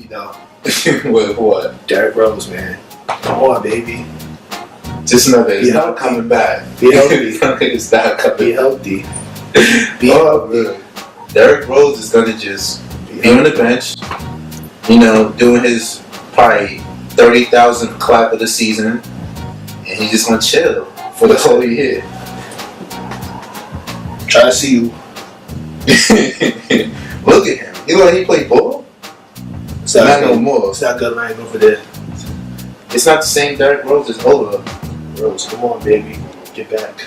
You know. With what? Derrick Rose, man. Come on, baby. Just know that he's not coming back. Be healthy. He's not coming. Be healthy. Be healthy. Really. Derrick Rose is gonna just be on the bench, you know, doing his probably 30,000 clap of the season, and he's just gonna chill for the whole year. Try to see you. Look at him. You know he played ball? It's not no more. It's not good lying over there. It's not the same Derrick Rose. It's over. Rose, come on, baby. Get back.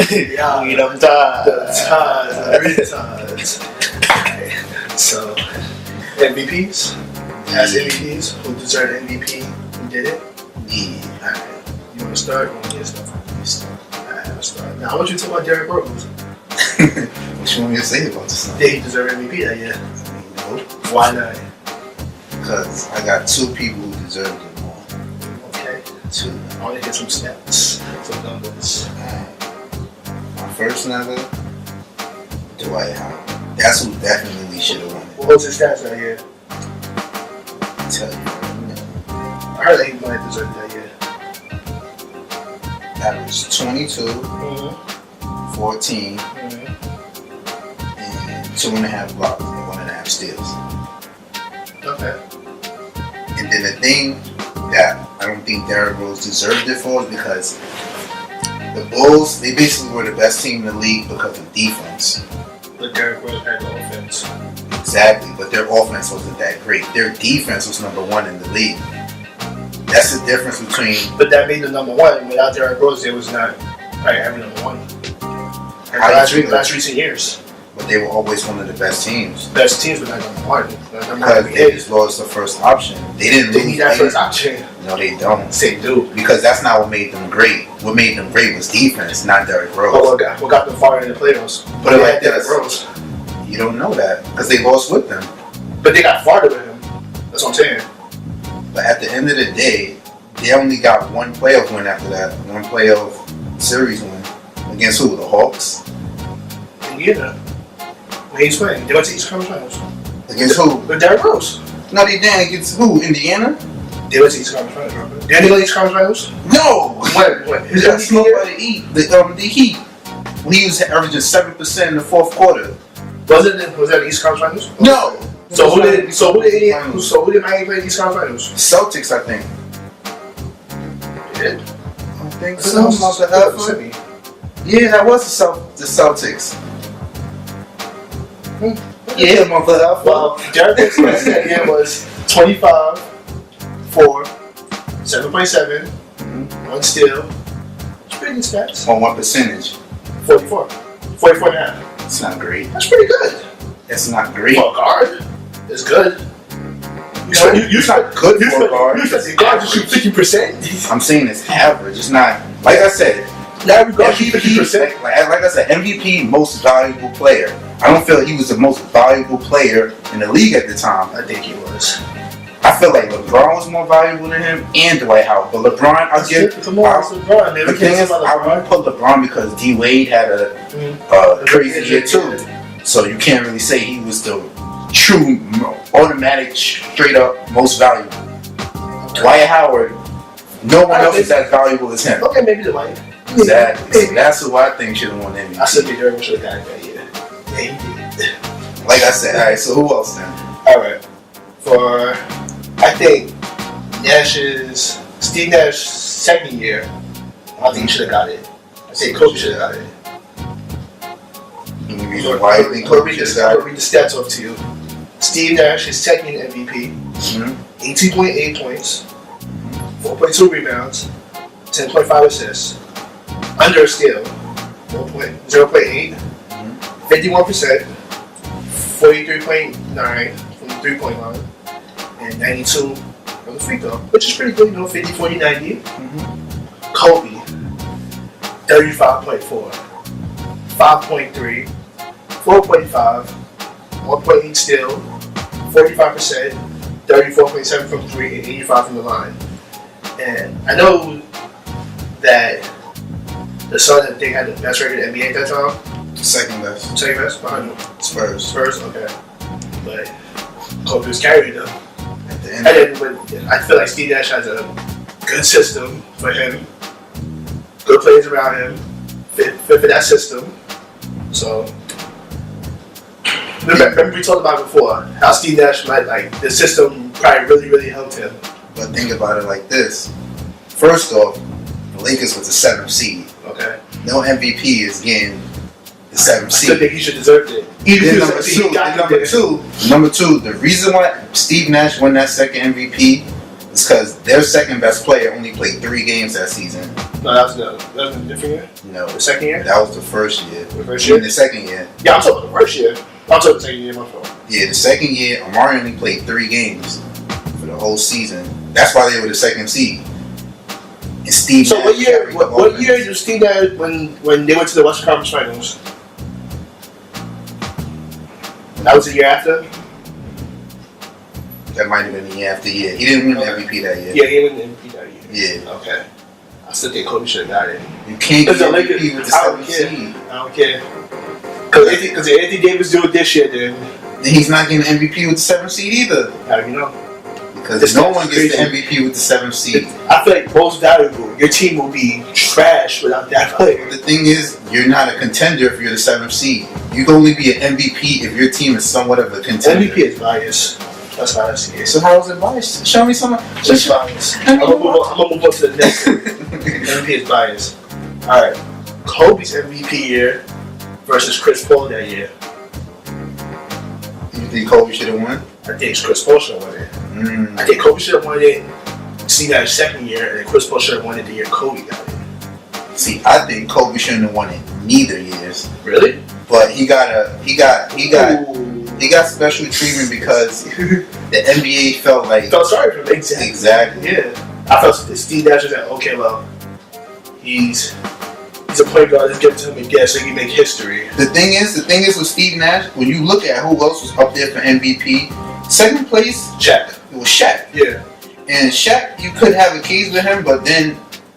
Yeah, them times. So, MVPs? As MVPs, who deserved MVP? Who did it? Yeah. Alright. You want to start? You want me to start? Alright, I'll start. Now, I want you to talk about Derrick Rose. What you want me to say about this? Did he deserve MVP that year? No. Why not? Because I got two people who deserve it more. Okay. Two. I want to get some stats, some numbers. My first number, Dwight Howard. That's who definitely should have won it. What was his stats that year? I tell you. I heard that he might have deserved that year. That was 22, 14, and 2.5 blocks and 1.5 steals. Okay. And then the thing that I don't think Derrick Rose deserved it for is because the Bulls, they basically were the best team in the league because of defense. But Derrick Rose had the offense. Exactly, but their offense wasn't that great. Their defense was number one in the league. That's the difference between... But that made them number one. Without Derrick Rose, they was not probably ever number one. Last recent years. But they were always one of the best teams. Best teams, but not number one. Because they just lost the first option. They didn't They need that first option. No, they don't. They do. Because that's not what made them great. What made them great was defense, not Derrick Rose. But what got them far in the playoffs? Put it like Derrick this. Rose. You don't know that because they lost with them. But they got farther with him. That's what I'm saying. But at the end of the day, they only got one playoff win after that. One playoff series win. Against who? The Hawks? Indiana. When he's playing. They went to East Conference Finals. Against who? With Derrick Rose. No, they didn't. Against who? Indiana? They went to East Conference Finals, remember? Did they go to East Conference Finals? No! When? He got smoked by the Heat. When he was averaging 7% in the fourth quarter. Was that the East Conference Finals? No! So who did Miami play in the East Conference Finals? Celtics, I think. Yeah. I think so. Yeah, that was the Celtics. Yeah, motherfucker. Well, Derrick Rose's stats that year was 25, 4, 7.7, 1 steal. It's pretty good stats. On what percentage? 44. 44 and a half. It's not great. That's pretty good. It's not great. For a guard, it's good. It's not good for a guard. You said the guard just shoot 50%. I'm saying it's average. It's not, like I said, MVP, like I said, MVP, most valuable player. I don't feel like he was the most valuable player in the league at the time. I think he was. I feel like LeBron was more valuable than him and Dwight Howard. But LeBron, I'll give. LeBron, man. The thing is, I won't put LeBron because D Wade had a crazy year too. So you can't really say he was the true, automatic, straight up most valuable. Dwight Howard, no one else is as valuable as him. Okay, maybe Dwight. Exactly. So that's who I think should have won MVP. I still think Derrick should have got it that year. Yeah, he did. Like I said, alright, so who else then? Alright. For, I think, Steve Nash's second year, I think he should have got it. I say Kobe should have got it. Any reason why you think Kobe should have got it? I'll read the stats off to you. Steve Nash, his second MVP, 18.8 points, 4.2 rebounds, 10.5 assists, under a steal, 0.8, 51%, 43.9 from the 3-point line, and 92 from the free throw, which is pretty good, 50, 40, 90. Kobe, 35.4, 5.3, 4.5, 1.8 steal, 45%, 34.7 from 3, and 85 from the line. And I know that the Suns, I think, had the best record in the NBA at that time. Second best. Second best? Behind them. Spurs. Okay. But Kobe was carrying them. At the And end. then I feel like Steve Nash has a good system for him. Good players around him. Fit for that system. So, remember we talked about before how Steve Nash the system probably really, really helped him. But think about it like this. First off, the Lakers was the 7th seed. Okay. No MVP is getting the 7th I seed. still think he should deserve it. Then number two, the reason why Steve Nash won that second MVP is because their second best player only played 3 games that season. No, that was a different year? No. The second year? That was the first year. The first year? And the second year. Yeah, I'm talking about the first year. I'm talking about the second year, my fault. Yeah, the second year, Amare only played 3 games for the whole season. That's why they were the second seed. And Steve So Nash what year? carried the What offense. year did Steve Nash when they went to the Western Conference Finals? That was the year after. That might have been the year after year. He didn't win the MVP that year. Yeah, he won the MVP that year. Yeah. Okay. I still think Kobe should have got it. You can't get Because the MVP Lakers, with the I don't 7th care. seed. I don't care. Because if Anthony Davis do it this year, then Then he's not getting MVP with the 7th seed either. how do you know? Because This no is one gets the crazy. MVP with the 7th seed. I feel like most valuable. Your team will be trash without that player. The thing is, you're not a contender if you're the 7th seed. You can only be an MVP if your team is somewhat of a contender. MVP is biased. That's how I see it. So how is it biased? Show me some. It's biased. I'm gonna move on to the next one. MVP is biased. Alright. Kobe's MVP year versus Chris Paul that year. You think Kobe should have won? I think Chris Paul should have won it. I think Kobe should have won it Steve Nash's second year, and then Chris Paul should have won it the year Kobe got it. See, I think Kobe shouldn't have won it neither years. Really? But he got special treatment because the NBA felt like Felt sorry for him. Exactly. exactly. Yeah. I felt Steve Nash was like, okay, well, he's a point guard. Let's give it to him again so he can make history. The thing is with Steve Nash, when you look at who else was up there for MVP, second place, Check. it was Shaq. Yeah. And Shaq, you could have a case with him, but then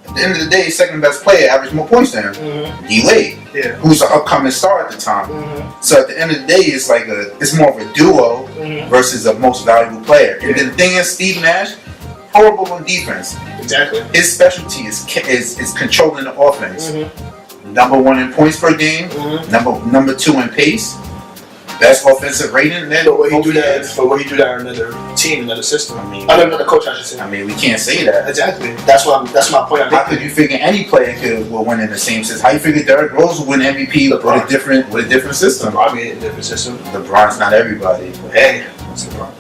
at the end of the day, second best player averaged more points than him. Mm-hmm. D-Wade, Yeah. who's an upcoming star at the time. Mm-hmm. So at the end of the day, it's more of a duo Mm-hmm. versus a most valuable player. And then the thing is, Steve Nash, horrible on defense. Exactly. His specialty is controlling the offense. Mm-hmm. Number 1 in points per game. Mm-hmm. Number 2 in pace. Best offensive rating. But what he do that in another team, another system. Another coach, I should say. I mean, we can't say that. Exactly. That's my point. How could you figure any player will win in the same system? How you figure Derrick Rose will win MVP with a different system? Probably in a different system. LeBron's not everybody. Hey, that's the problem.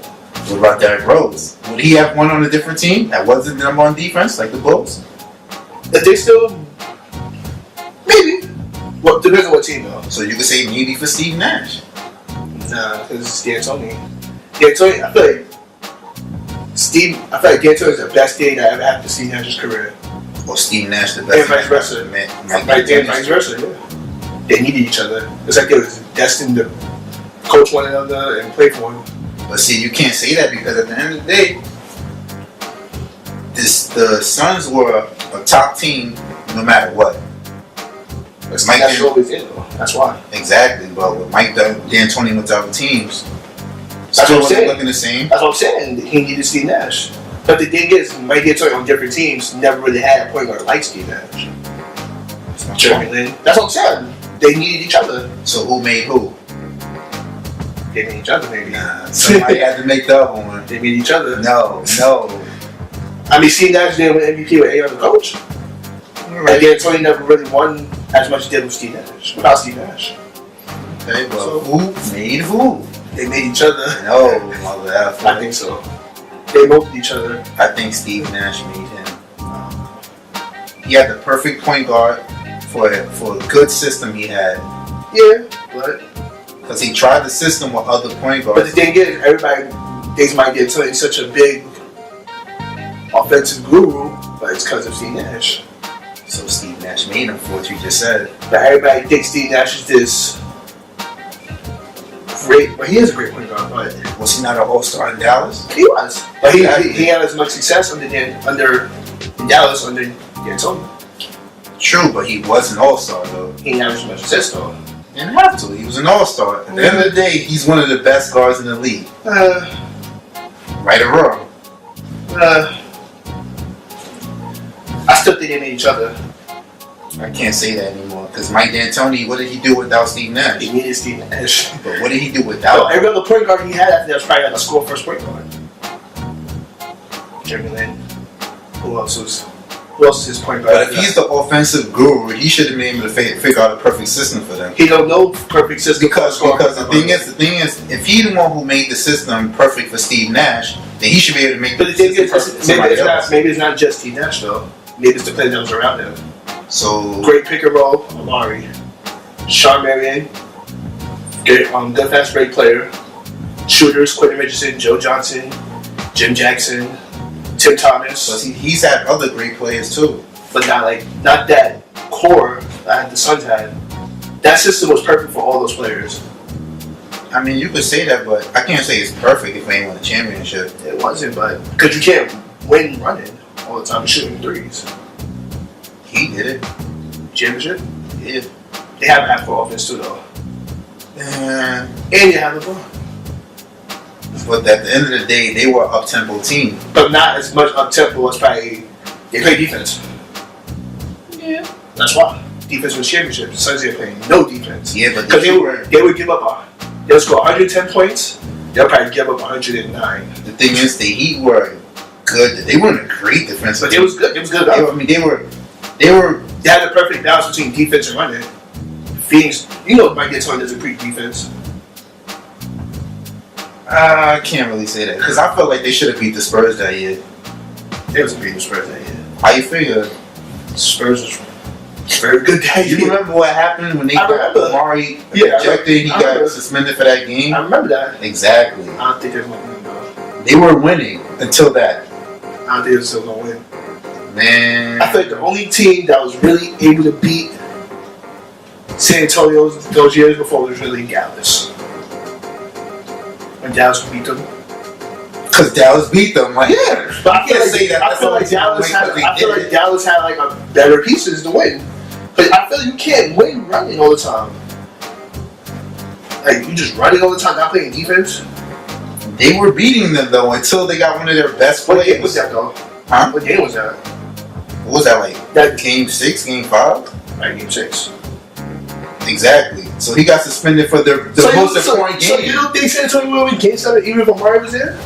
What about Derrick Rose? Would he have won on a different team that wasn't the number 1 defense like the Bulls? If they still, maybe. Well, depends on what team though. So you could say maybe for Steve Nash. Nah, because it's D'Antoni. I feel like D'Antoni is the best thing that ever happened to Steve Nash's career. Or Steve Nash the best. And vice versa. Right there, vice versa, yeah. They needed each other. It's like they were destined to coach one another and play for one. But see, you can't say that because at the end of the day, the Suns were a top team no matter what. That's always it, though. That's why. Exactly, but with Mike D'Antoni with other teams, That's what I'm saying. looking the same. That's what I'm saying. He needed Steve Nash. But the thing is, Mike D'Antoni on different teams never really had a point guard like Steve Nash. Jeremy Lin. That's what I'm saying. They needed each other. So who made who? They made each other, maybe. Nah, somebody had to make the other one. They made each other. No. I mean, Steve Nash didn't win MVP with any other coach. Right. And D'Antoni never really won as much as he did with Steve Nash. Without Steve Nash. Okay, well, who made who? They made each other. No, mother effer. I think so. They molded each other. I think Steve Nash made him. He had the perfect point guard for a good system he had. Yeah, but Because he tried the system with other point the guards. thing is, everybody thinks Mike D'Antoni such a big offensive guru, but it's because of Steve Nash. So Steve Nash made him for what you just said. But everybody thinks Steve Nash is this great. Well, he is a great point guard, but Was he not an all-star in Dallas? he was. But he had as much success under Dallas under D'Antoni. True, but he was an all-star though. He didn't have as much success though. He didn't have to. He was an all-star. At the end of the day, he's one of the best guards in the league. Right or wrong? I still think they need each other. I can't say that anymore because Mike D'Antoni, what did he do without Steve Nash? He needed Steve Nash. But what did he do without? Every other point guard he had after that was probably like a score first point guard. Jeremy Lin. Who else is his point guard? But if he's the offensive guru, he should have been able to figure out a perfect system for them. He don't know perfect system because the thing is, if he's the one who made the system perfect for Steve Nash, then he should be able to make the system perfect for somebody else. Maybe it's not just Steve Nash though. Maybe it's the players that was around him. So great pick and roll, Amare, Sean Marion, good fast break player, shooters, Quentin Richardson, Joe Johnson, Jim Jackson, Tim Thomas. But he's had other great players too, but not that core that the Suns had. That system was perfect for all those players. I mean, you could say that, but I can't say it's perfect if they ain't won a championship. It wasn't, but because you can't win running all the time shooting threes. He did it. Championship? Yeah. They have half-court offense too, though. And they have LeBron. But at the end of the day, they were an up-tempo team. But not as much up-tempo as probably they play defense. Yeah. That's why. Defense was championship. The Suns didn't play no defense. Yeah, but because they would give up they would score 110 points. They'll probably give up 109. The thing is, the Heat were good. They weren't a great defense, but it was good. It was good. They had the perfect balance between defense and running. Phoenix, Mike D'Antoni does a great defense. I can't really say that because I felt like they should have beat the Spurs that year. They was beating the Spurs that year. How you figure? Spurs was very good that year. You remember what happened when they got Amare ejected? He got suspended for that game. I remember that. Exactly. I don't think they was going to win though. They were winning until that. I don't think they were still going to win. Man, I feel like the only team that was really able to beat San Antonio those years before was really Dallas. When Dallas beat them. Because Dallas beat them. Like, yeah. But I can't say that. I feel like Dallas had like a better pieces to win. But I feel like you can't win running all the time. Like, you just running all the time, not playing defense. They were beating them though until they got one of their best players. What game was that though? Huh? What game was that? What was that like? That game 6, game 5? Like game 6. Exactly. So he got suspended for the most important game. So you don't think San Antonio will win game 7 even if Amare was there?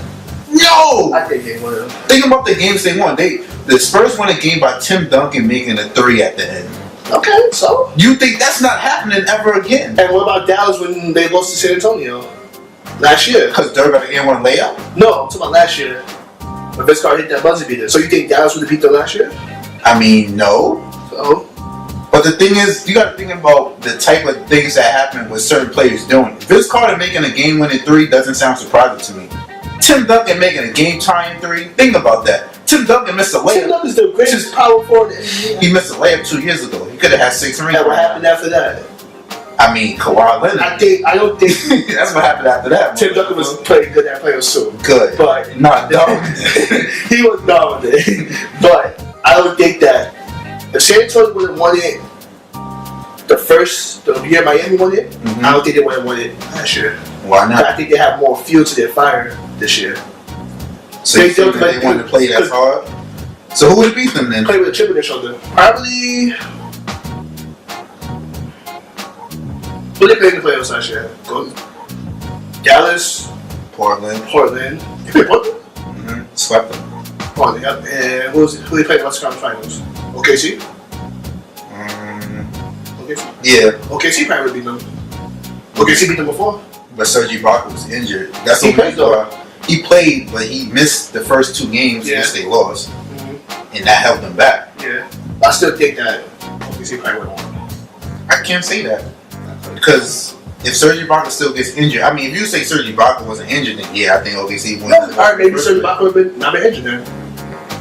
No! I think they won. Think about the games they won. The Spurs won a game by Tim Duncan making a 3 at the end. Okay, so? You think that's not happening ever again? And what about Dallas when they lost to San Antonio? Last year. Because Dirk got an N1 layup? No, I'm talking about last year. When Vince Carter hit that buzzer beater. So you think Dallas would have beat them last year? I mean, no. So? But the thing is, you got to think about the type of things that happen with certain players doing. Vince Carter making a game-winning 3 doesn't sound surprising to me. Tim Duncan making a game-tying 3, think about that. Tim Duncan missed a layup. Tim Duncan's the greatest power forward in the NBA. He missed a layup 2 years ago. He could have had 6 rings. And what happened after that? I mean, Kawhi Leonard. I don't think that's what happened after that. Tim Duncan was playing good. That player was so good, but not dumb. He was dominant, but I don't think that if San Antonio would have won it the year Miami won it, I don't think they would have won it last year. Why not? I think they have more fuel to their fire this year. So they wanted to play that hard. So who would beat them then? Play with a chip on their shoulder. Probably. Who they played in the playoffs last year? Dallas. Portland. You played Portland? Swept them. Portland, yep. And who they played in the Western Conference Finals? OKC? OKC? Yeah. OKC probably would beat them. OKC beat them before? But Serge Ibaka was injured. That's he played though. He played, but he missed the first 2 games which they lost. And that held them back. Yeah. I still think that OKC probably would have won. I can't say that. Because if Serge Ibaka still gets injured, I mean, if you say Serge Ibaka wasn't injured, then yeah, I think OKC wins. Alright, maybe Serge Ibaka would have not been injured then.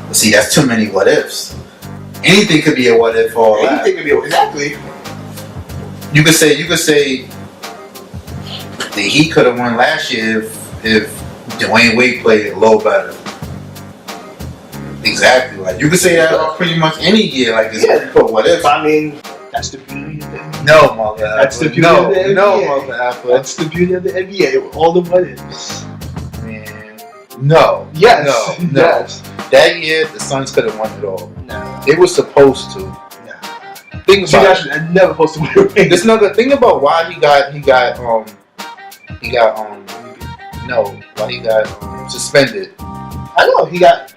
But see, that's too many what ifs. anything could be a what if for all that. Anything could be exactly. You could say the Heat could have won last year if Dwayne Wade played a little better. Exactly. Like you could say that about pretty much any year. Like it's but what if? I mean, that's the beauty of the NBA. No, mother. That's the beauty of the NBA. No, mother. That's the beauty of the NBA. With all the what ifs. Man. No. Yes. No. Yes. That year, the Suns could have won it all. No. They were supposed to. No. Think about it. I'm never supposed to win. There's another thing about why he got suspended. I know he got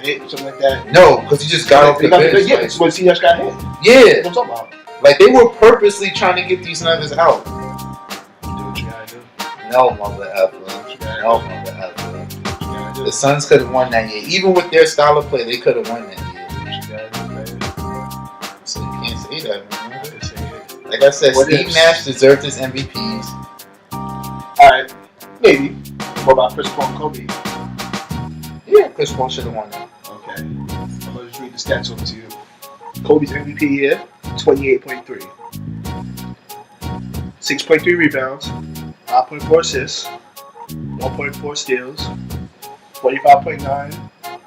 hit or something like that. No, because he just got off the bench. Yeah, it's when Steve Nash got hit. Yeah. What I'm talking about. Like they were purposely trying to get these nuggets out. Do what you gotta do. No, mother effer. No, mother effer. The Suns could have won that year. Even with their style of play, they could have won that year. So you can't say that, man. Like I said, Steve Nash deserved his MVPs. Alright, maybe. What about Chris Paul and Kobe? Yeah, Chris Paul should have won that. Okay. I'm going to just read the stats over to you. Kobe's MVP year, 28.3. 6.3 rebounds, 5.4 assists, 1.4 steals, 45.9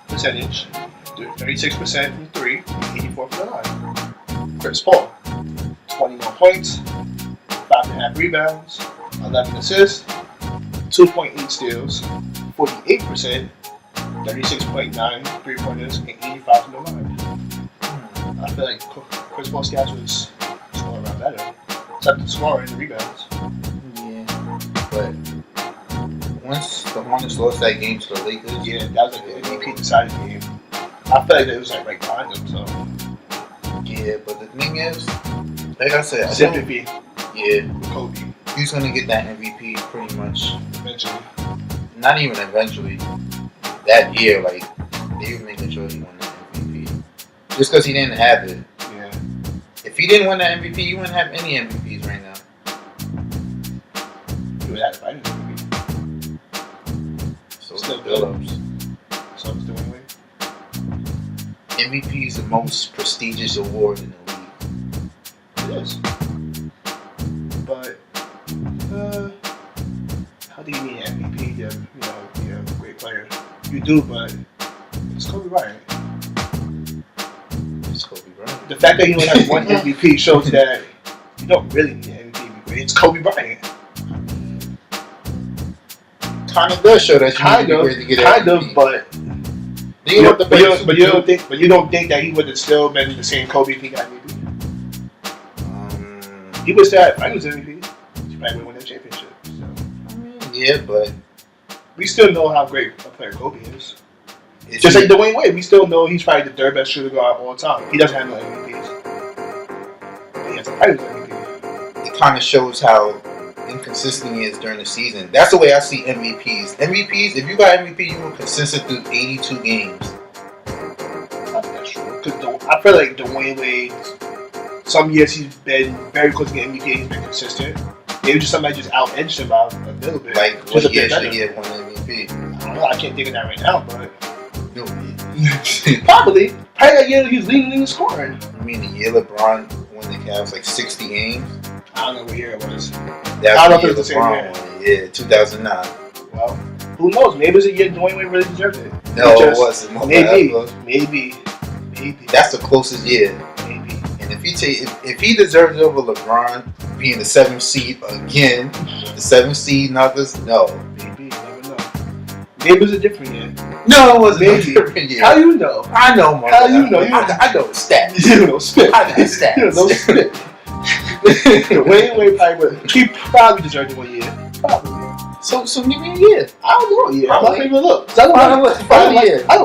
percentage, 36% from 3, 84 from the line. Chris Paul, 21 points, 5.5 rebounds, 11 assists, 2.8 steals, 48%, 36.9 3-pointers, and 85 from the line. I feel like Chris Paul's stats was scoring around better, except the scoring and the rebounds. Yeah, but once the Hornets lost that game to the Lakers, yeah, that was like the MVP decided game. I feel like it was like right behind them. So yeah, but the thing is, like I said, sympathy. Yeah, Kobe. He's gonna get that MVP pretty much Eventually. Not even eventually. That year, like they were making sure he won that MVP. Just because he didn't have it. Yeah. If he didn't win that MVP, you wouldn't have any MVPs right now. You would have to fight him MVP. So still Phillips. So it's doing way. MVP is the most prestigious award in the league. It is. But how do you need an MVP to be a great player? You do, but it's Kobe Bryant. It's Kobe Bryant. The fact that he only has one MVP shows that you don't really need an MVP to be great. It's Kobe Bryant. Kind of does show that you need to be great to get kind MVP. of, but you don't think that he would have still been the same Kobe if he got MVP. He would still have Finals MVP. He probably would win that championship. So. Yeah, but we still know how great a player Kobe is. Just like Dwayne Wade, we still know he's probably the third best shooter guard of all time. He doesn't have no MVPs. He has a Finals MVP. It kind of shows how inconsistent he is during the season. That's the way I see MVPs. MVPs, if you got MVP, you were consistent through 82 games. I think that's true. Because I feel like Dwayne Wade, some years he's been very close to getting MVP. He's been consistent. Maybe just somebody just out-edged him out a little bit. Like, what year should he have won MVP? I don't know. I can't think of that right now, but No. probably that year he was leading in scoring. I mean, the year LeBron won the Cavs like 60 games. I don't know what year it was. That's I don't know the if it was the same LeBron year. won it. Yeah, 2009. Well, who knows? Maybe it was a year Dwayne Wade really deserved it. No, it wasn't. Maybe. That's the closest year. Maybe. And if he deserves it over LeBron being the 7th seed again, the 7th seed Nuggets, no. Maybe. You never know. Maybe it was a different year. No, it wasn't Maybe. a different year. How you know? I know, Mark. How you know? I know the stats. You know, spit. I know the stats. You know, spit. Wayne probably deserved it one year. Probably. So give me a year. I don't know a year. I'm not even look. I don't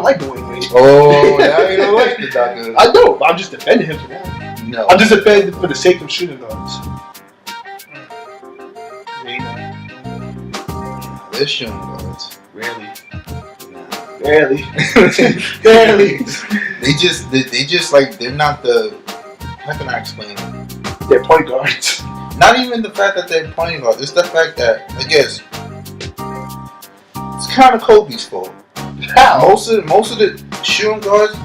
like Dwayne Wade. Oh, now you don't like the Nuggets. I don't. I'm just defending him for that. No. I'm just defending for the sake of shooting guards. They're shooting guards. Rarely. Barely. They just like they're not the. How can I explain it? They're point guards. Not even the fact that they're point guards. It's the fact that I guess it's kind of Kobe's fault. How? Most of the shooting guards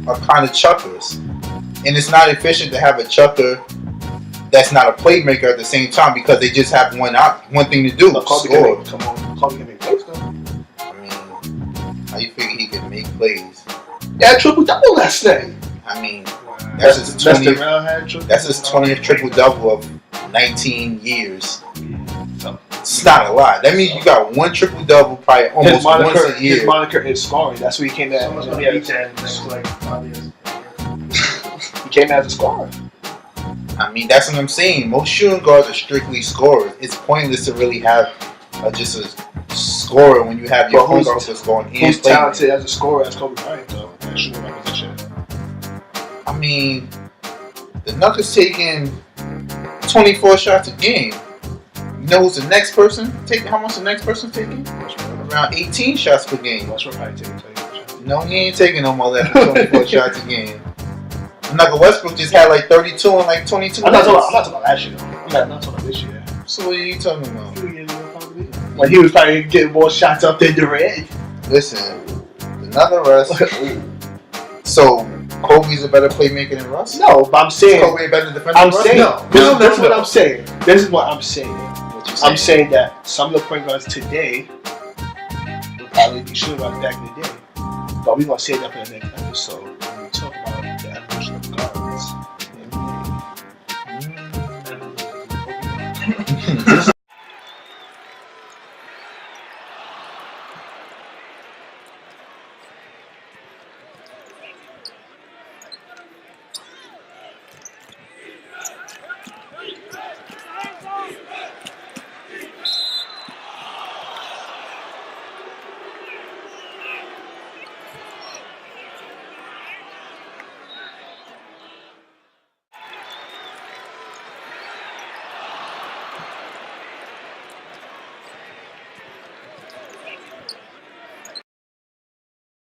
are kind of chuckers, and it's not efficient to have a chucker that's not a playmaker at the same time because they just have one thing to do. Score. Come on, Kobe can make plays though. I mean, how you figure he can make plays? Yeah, triple double last night. I mean, that's his 20th. That's his 20th triple double of 19 years. So, it's not a lot. That means you got one triple double probably almost once a year. His moniker is scoring. That's what he came at. He came as a scorer. I mean, that's what I'm saying. Most shooting guards are strictly scorers. It's pointless to really have just a scorer when you have your point guard that's going in. Who's talented as a scorer as Kobe Bryant, though? Shooting my position. I mean, the Nuggets taking 24 shots a game. You know who's the next person taking? How much the next person taking? Around 18 shots per game. Westbrook probably taking 24 shots. No, he ain't taking no more than 24 shots a game. Nugget Westbrook just had like 32 and like 22 I'm not talking about last year, though. I'm not talking about this year. So what are you talking about? Like, he was probably getting more shots up than Durant. Listen, the Nugget Russ. So, Kobe's a better playmaker than Russ? No, but I'm saying. Is Kobe a better defender I'm than Russ? saying. No. This is what I'm saying. This is what I'm saying. I'm saying that some of the point guards today would probably be shooting like back in the day. But we're going to save that for the next episode.